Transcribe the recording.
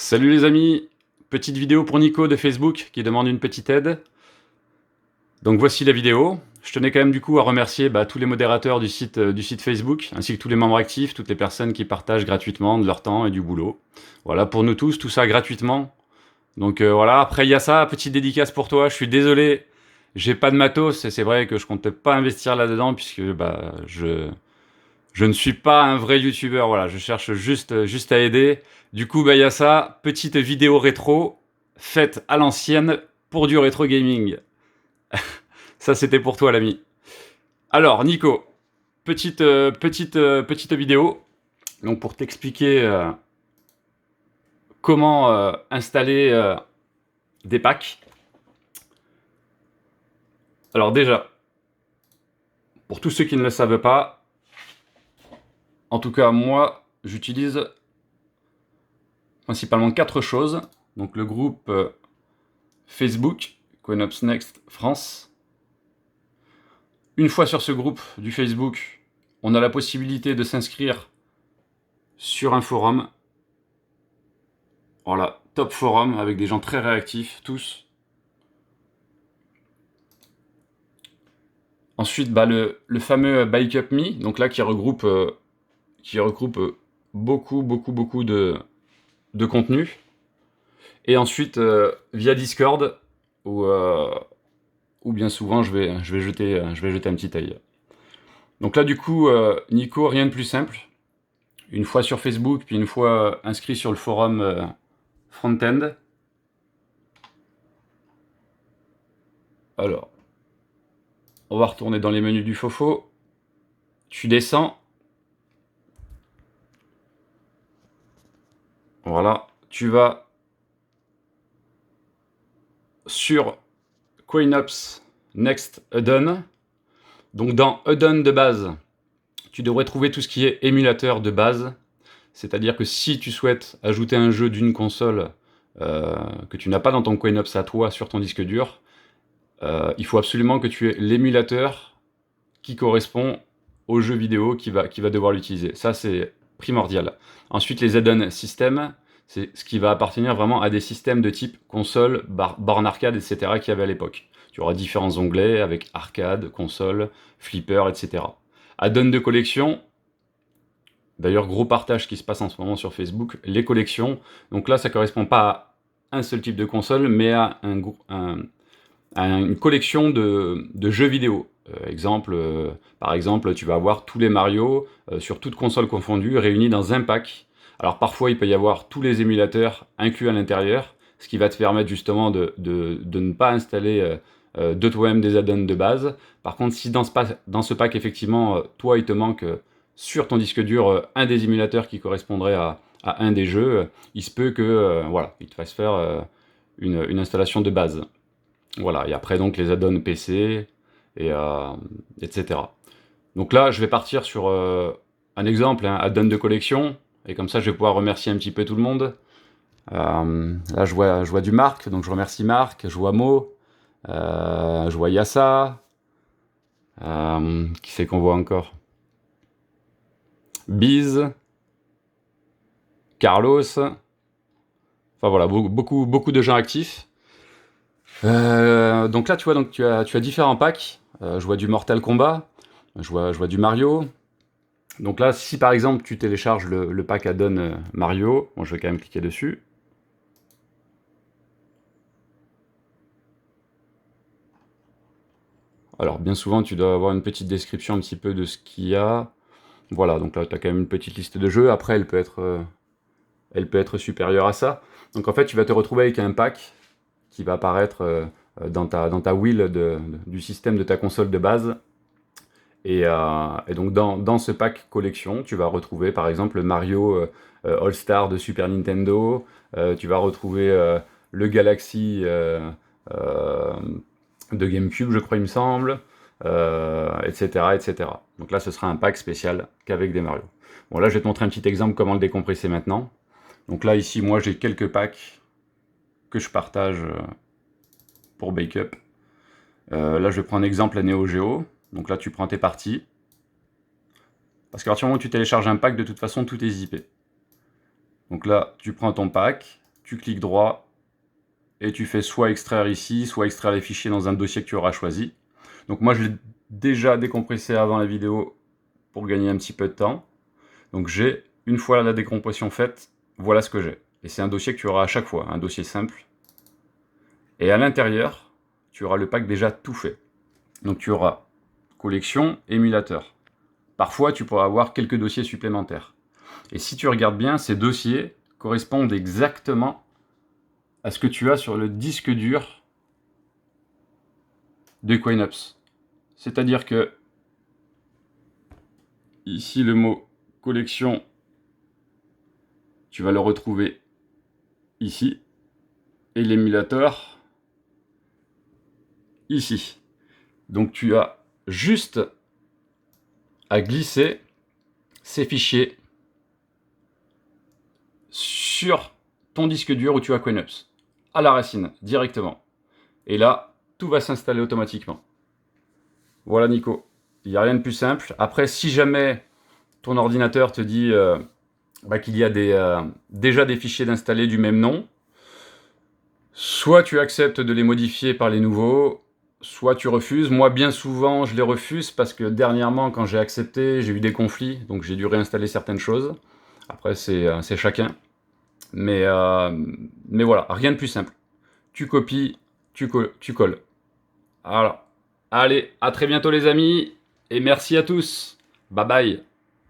Salut les amis, petite vidéo pour Nico de Facebook qui demande une petite aide. Donc voici la vidéo. Je tenais quand même du coup à remercier tous les modérateurs du site Facebook, ainsi que tous les membres actifs, toutes les personnes qui partagent gratuitement de leur temps et du boulot. Voilà, pour nous tous, tout ça gratuitement. Donc voilà, après il y a ça, petite dédicace pour toi, je suis désolé, j'ai pas de matos, et c'est vrai que je comptais pas investir là-dedans, puisque je ne suis pas un vrai youtubeur, voilà, je cherche juste à aider. Du coup, il y a ça, petite vidéo rétro, faite à l'ancienne pour du rétro gaming. Ça, c'était pour toi, l'ami. Alors, Nico, petite vidéo, donc pour t'expliquer comment installer des packs. Alors déjà, pour tous ceux qui ne le savent pas, en tout cas moi, j'utilise principalement 4 choses. Donc le groupe Facebook, CoinOps Next France. Une fois sur ce groupe du Facebook, on a la possibilité de s'inscrire sur un forum. Voilà, top forum avec des gens très réactifs, tous. Ensuite, le fameux Bike Up Me, donc là qui regroupe beaucoup de contenu. Et ensuite, via Discord, où bien souvent je vais jeter un petit œil. Donc là, du coup, Nico, rien de plus simple. Une fois sur Facebook, puis une fois inscrit sur le forum front-end. Alors, on va retourner dans les menus du Fofo. Tu descends. Voilà, tu vas sur CoinOps Next Add-on. Donc dans Add-on de base, tu devrais trouver tout ce qui est émulateur de base. C'est-à-dire que si tu souhaites ajouter un jeu d'une console que tu n'as pas dans ton CoinOps à toi sur ton disque dur, il faut absolument que tu aies l'émulateur qui correspond au jeu vidéo qui va devoir l'utiliser. Ça, c'est primordial. Ensuite, les add-on système, c'est ce qui va appartenir vraiment à des systèmes de type console, borne arcade, etc. qu'il y avait à l'époque. Tu auras différents onglets avec arcade, console, flipper, etc. Add-on de collection, d'ailleurs, gros partage qui se passe en ce moment sur Facebook, les collections. Donc là, ça ne correspond pas à un seul type de console, mais à une collection de jeux vidéo. Par exemple, tu vas avoir tous les Mario sur toutes consoles confondues réunis dans un pack. Alors parfois, il peut y avoir tous les émulateurs inclus à l'intérieur, ce qui va te permettre justement de ne pas installer de toi-même des add-ons de base. Par contre, si dans ce pack, effectivement, toi, il te manque sur ton disque dur un des émulateurs qui correspondrait à un des jeux, il se peut que voilà, il te fasse faire une installation de base. Voilà, et après donc les add-ons PC, etc. Donc là, je vais partir sur un exemple, un add-on de collection, et comme ça je vais pouvoir remercier un petit peu tout le monde. Là, je vois du Marc, donc je remercie Marc, je vois Mo, je vois Yassa, qui c'est qu'on voit encore? Biz, Carlos, enfin voilà, beaucoup de gens actifs. Donc là, tu vois, donc tu as différents packs. Je vois du Mortal Kombat, je vois du Mario. Donc là, si par exemple tu télécharges le pack add-on Mario, bon, je vais quand même cliquer dessus. Alors bien souvent, tu dois avoir une petite description un petit peu de ce qu'il y a. Voilà, donc là, tu as quand même une petite liste de jeux. Après, elle peut être supérieure à ça. Donc en fait, tu vas te retrouver avec un pack qui va apparaître dans ta wheel du système de ta console de base. Et donc dans ce pack collection, tu vas retrouver par exemple Mario All-Star de Super Nintendo, tu vas retrouver le Galaxy euh, de GameCube, je crois, il me semble, etc., etc. Donc là, ce sera un pack spécial qu'avec des Mario. Bon, là, je vais te montrer un petit exemple comment le décompresser maintenant. Donc là, ici, moi, j'ai quelques packs que je partage pour Backup. Là, je vais prendre un exemple à Neo Geo. Donc là, tu prends tes parties. Parce qu'à partir du moment où tu télécharges un pack, de toute façon, tout est zippé. Donc là, tu prends ton pack, tu cliques droit et tu fais soit extraire ici, soit extraire les fichiers dans un dossier que tu auras choisi. Donc moi je l'ai déjà décompressé avant la vidéo pour gagner un petit peu de temps. Donc j'ai, une fois la décompression faite, voilà ce que j'ai. Et c'est un dossier que tu auras à chaque fois, un dossier simple. Et à l'intérieur, tu auras le pack déjà tout fait. Donc tu auras collection, émulateur. Parfois tu pourras avoir quelques dossiers supplémentaires. Et si tu regardes bien, ces dossiers correspondent exactement à ce que tu as sur le disque dur de Coinops. C'est-à-dire que ici le mot collection, tu vas le retrouver ici, et l'émulateur ici. Donc tu as juste à glisser ces fichiers sur ton disque dur où tu as Coinops, à la racine, directement. Et là, tout va s'installer automatiquement. Voilà Nico, il n'y a rien de plus simple. Après, si jamais ton ordinateur te dit qu'il y a déjà des fichiers d'installer du même nom, soit tu acceptes de les modifier par les nouveaux, soit tu refuses. Moi, bien souvent, je les refuse parce que dernièrement, quand j'ai accepté, j'ai eu des conflits, donc j'ai dû réinstaller certaines choses. Après, c'est chacun. Mais voilà, rien de plus simple. Tu copies, tu colles. Voilà. Allez, à très bientôt les amis, et merci à tous. Bye bye.